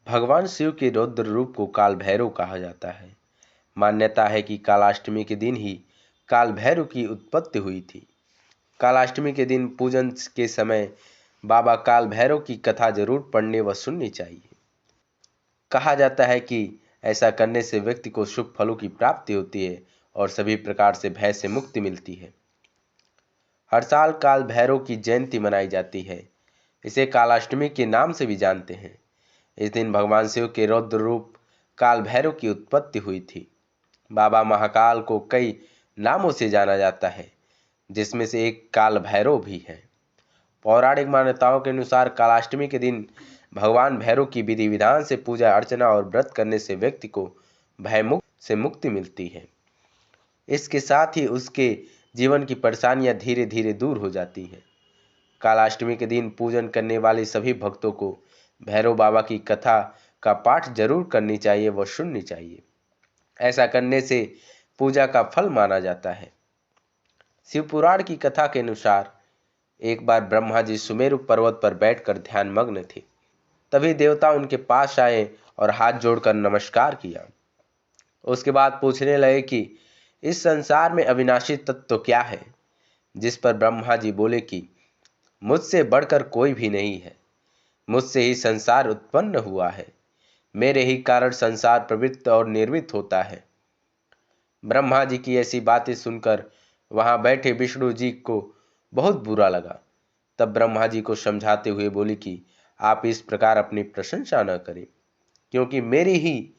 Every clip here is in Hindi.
भगवान शिव के रौद्र रूप को काल भैरव कहा जाता है। मान्यता है कि कालाष्टमी के दिन ही काल भैरव की उत्पत्ति हुई थी। कालाष्टमी के दिन पूजन के समय बाबा काल भैरव की कथा जरूर पढ़ने व सुननी चाहिए। कहा जाता है कि ऐसा करने से व्यक्ति को शुभ फलों की प्राप्ति होती है और सभी प्रकार से भय से मुक्ति मिलती है। हर साल काल भैरव की जयंती मनाई जाती है। इसे कालाष्टमी के नाम से भी जानते हैं। इस दिन भगवान शिव के रौद्र रूप काल भैरव की उत्पत्ति हुई थी। बाबा महाकाल को कई नामों से जाना जाता है, जिसमें से एक काल भैरव भी है। पौराणिक मान्यताओं के अनुसार कालाष्टमी के दिन भगवान भैरव की विधि विधान से पूजा अर्चना और व्रत करने से व्यक्ति को भय से मुक्ति मिलती है। इसके साथ ही उसके जीवन की परेशानियां धीरे धीरे दूर हो जाती है। कालाष्टमी के दिन पूजन करने वाले सभी भक्तों को भैरव बाबा की कथा का पाठ जरूर करनी चाहिए व सुननी चाहिए। ऐसा करने से पूजा का फल माना जाता है। शिव पुराण की कथा के अनुसार एक बार ब्रह्मा जी सुमेरु पर्वत पर बैठकर ध्यान मग्न थे। तभी देवता उनके पास आए और हाथ जोड़कर नमस्कार किया। उसके बाद पूछने लगे कि इस संसार में अविनाशी तत्व क्या है। जिस पर ब्रह्मा जी बोले कि मुझसे बढ़कर कोई भी नहीं है। मुझसे ही संसार उत्पन्न हुआ है। मेरे ही कारण संसार प्रवृत्त और निर्मित होता है। ब्रह्मा जी की ऐसी बातें सुनकर वहां बैठे विष्णु जी को बहुत बुरा लगा। तब ब्रह्मा जी को समझाते हुए बोली कि आप इस प्रकार अपनी प्रशंसा न करें, क्योंकि मेरी ही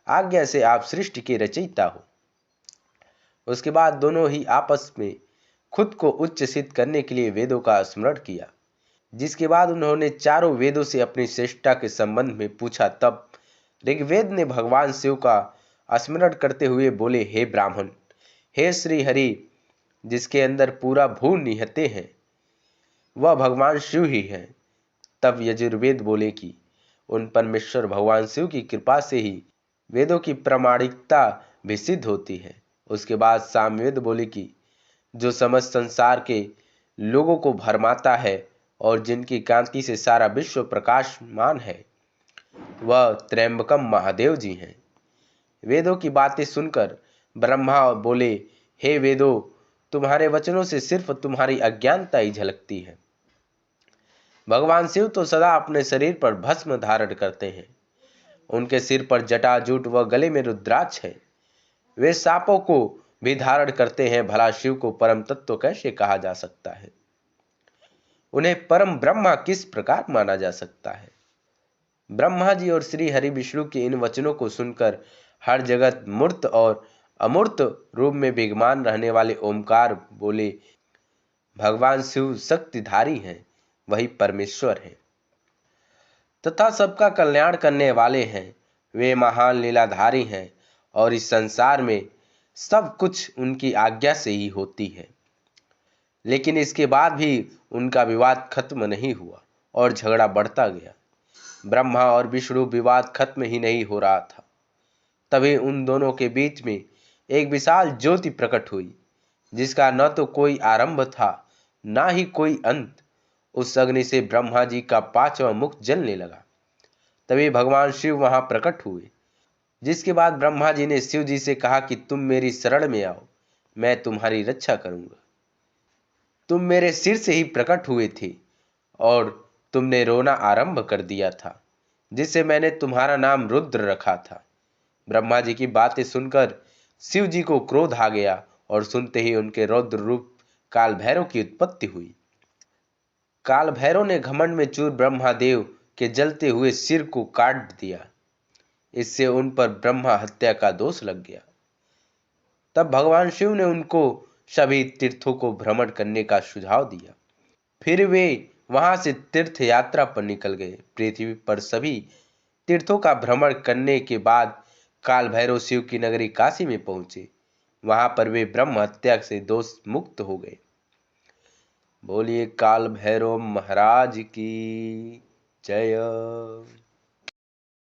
आज्ञा से आप सृष्टि के रचयिता हो। उसके बाद दोनों ही आपस में खुद को उच्च सिद्ध करने के लिए वेदों का स्मरण किया। जिसके बाद उन्होंने चारों वेदों से अपनी श्रेष्ठता के संबंध में पूछा। तब ऋग्वेद ने भगवान शिव का स्मरण करते हुए बोले, हे ब्राह्मण, हे श्री हरि, जिसके अंदर पूरा भू निहिते हैं, वह भगवान शिव ही है। तब यजुर्वेद बोले कि उन परमेश्वर भगवान शिव की कृपा से ही वेदों की प्रामाणिकता भी सिद्ध होती है। उसके बाद सामवेद बोले कि जो समस्त संसार के लोगों को भरमाता है और जिनकी कांति से सारा विश्व प्रकाशमान है, वह त्र्यंबकम महादेव जी हैं। वेदों की बातें सुनकर ब्रह्मा बोले, हे वेदों, तुम्हारे वचनों से सिर्फ तुम्हारी अज्ञानता ही झलकती है। भगवान शिव तो सदा अपने शरीर पर भस्म धारण करते हैं। उनके सिर पर जटाजूट व गले में रुद्राक्ष है। वे सांपों को भी धारण करते हैं। भला शिव को परम तत्व कैसे कहा जा सकता है? उन्हें परम ब्रह्मा किस प्रकार माना जा सकता है? ब्रह्मा जी और श्री हरि विष्णु के इन वचनों को सुनकर हर जगत मूर्त और अमूर्त रूप में विद्यमान रहने वाले ओमकार बोले, भगवान शिव शक्तिधारी हैं, वही परमेश्वर हैं तथा सबका कल्याण करने वाले हैं। वे महान लीलाधारी हैं और इस संसार में सब कुछ उनकी आज्ञा से ही होती है। लेकिन इसके बाद भी उनका विवाद खत्म नहीं हुआ और झगड़ा बढ़ता गया। ब्रह्मा और विष्णु विवाद खत्म ही नहीं हो रहा था। तभी उन दोनों के बीच में एक विशाल ज्योति प्रकट हुई, जिसका न तो कोई आरंभ था ना ही कोई अंत। उस अग्नि से ब्रह्मा जी का पांचवा मुख जलने लगा। तभी भगवान शिव वहां प्रकट हुए। जिसके बाद ब्रह्मा जी ने शिव जी से कहा कि तुम मेरी शरण में आओ, मैं तुम्हारी रक्षा करूंगा। तुम मेरे सिर से ही प्रकट हुए थे और तुमने रोना आरंभ कर दिया था, जिससे मैंने तुम्हारा नाम रुद्र रखा था। ब्रह्मा जी की बातें सुनकर शिव जी को क्रोध आ गया और सुनते ही उनके रौद्र रूप काल भैरव की उत्पत्ति हुई। काल भैरव ने घमंड में चूर ब्रह्मादेव के जलते हुए सिर को काट दिया। इससे उन पर ब्रह्मा हत्या का दोष लग गया। तब भगवान शिव ने उनको सभी तीर्थों को भ्रमण करने का सुझाव दिया। फिर वे वहां से तीर्थ यात्रा पर निकल गए। पृथ्वी पर सभी तीर्थों का भ्रमण करने के बाद काल भैरव शिव की नगरी काशी में पहुंचे। वहां पर वे ब्रह्म हत्या से दोष मुक्त हो गए। बोलिए काल भैरव महाराज की जय।